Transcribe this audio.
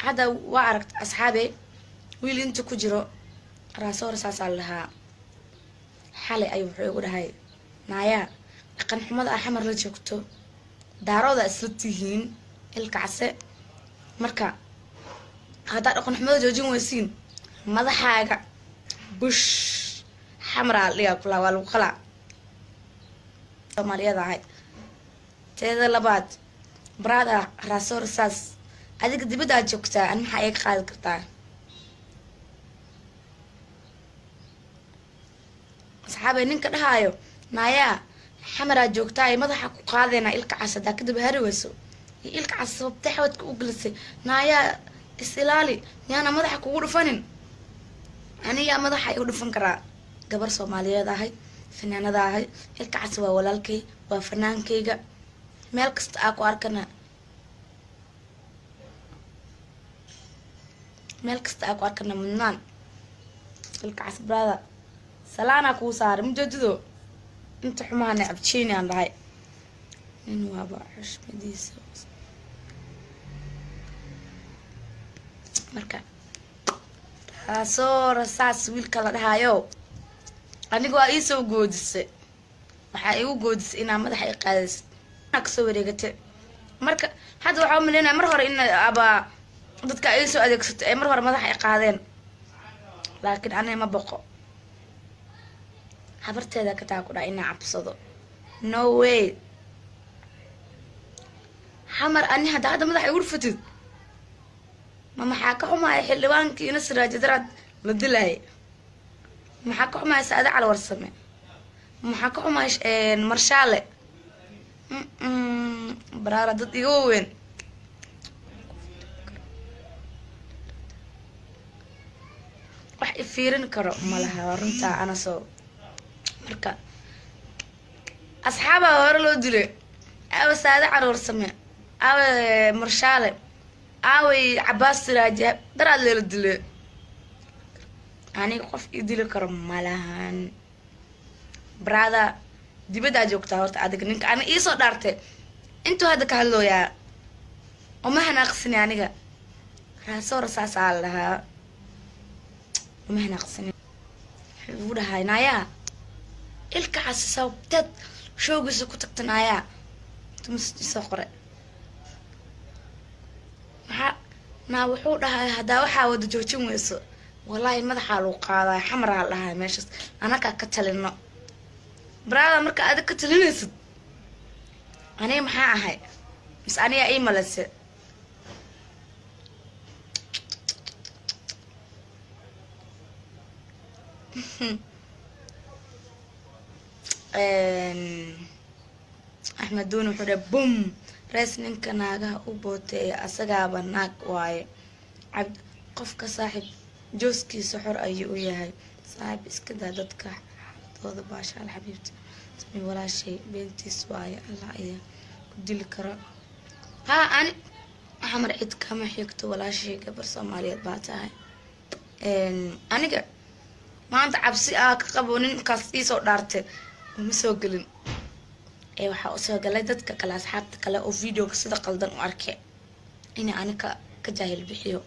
هذا وعرفت أصحابي ويل أنت كجرو راسور ساس لها حالي أيوة يقول هاي نايا كان حمد أحمر لجوكتو دارو ذا أسلتيهين الكعسة مركا هذا كان حمد جوجين وسين ماذا حاجة بش حمراء ليا كلها والوخلا ماليا ذا هاي تهذا لبعض برادا راسور ساس هذيك دي بدأ جوكتا أنا محايك خالد كرتا أصحابي نين كده هايو نايا حمرا جوكتا مضحا قاذينا إلك عسا دا كده بهروسو إلك عسا بتحوت كوغلسي نايا استلالي نانا مضحا كوغلو فنين أنا يا مضحا يقولو فنكرا قبر صوماليا دا هاي فنانا دا هاي إلك عسا وولالكي وفنان كيغا ميلكست آكو أركنا ميلكست آكو أركنا منان إلك عسا برادا سلانا كو صار مجددو انت حماني عبتشيني عن رهاي من وابا عش مديسة مركا راسو رساس ويلكا لدهايو انيقو ايسو قودس waxaa igu goodis inaa madaxa i qaadaysid anaa kasoo wareegatay marka hadda waxaa u malaynaya mar hore in aba dadka ay soo adeegsato ay mar hore madaxa i qaadeen laakiin anay ma boqo habarteeda ka taa ku dhaa inaa cabsado no way xamar ani hadda madaxa igu dhufatid ma maxaa ka xumaaya xildhibaankii ina siraajadaraad la dilaayay maxaa ka xumaaya saada cala warsame maxaa ka xumaaya marshaale baraara dad iga weyn wax i fiirin karo malaha runtaa ana soo marka asxaaba hore loo dilay aawa saada caruur same aawa marshaale aaway cabaas siraaje daraad leela dilay aniga qof i dili karo malahan brada dibadda joogtaa horta adiga ninka ana iisoo dhaartay intuu hadda ka hadlooyaa uma hanaaqsini aniga raasoor saasaa lahaa uma hanaaqsini wuxuu dhahay naayaa ilka cas sababteed showgiisa ku tagta naayaa tumasisoo qore maxaa naa wuxuu dhahay haddaa waxaa wada joojin weyso wallaahi madaxaa lagu qaadaa xamaraa dhahay meeshaas anakaa ka talino brada marka adag ka talinaysid aniga maxaa ahay mis aniga ii malase axmed duuni wuxuu dhahay bum rees ninka naagaha u booteeya asagaaba naag waaye cabd qofka saaxiib jooskiisa xor ayuu u yahay saaxiib iska daa dadka dooda baashaal xabiibti sami walaashay beentiis waaye allah ayaa ku dili karo haa ani xamar cid kama xigto walaashay gabar soomaaliyeed baa tahay aniga maanta cabsi ka qabo ninkaas iisoo dhaartay uma soo gelin waxaa usoo galay dadka kale asxaabta kale oo videoga sida qaldan u arkay inay anika ka jaahil bixiyo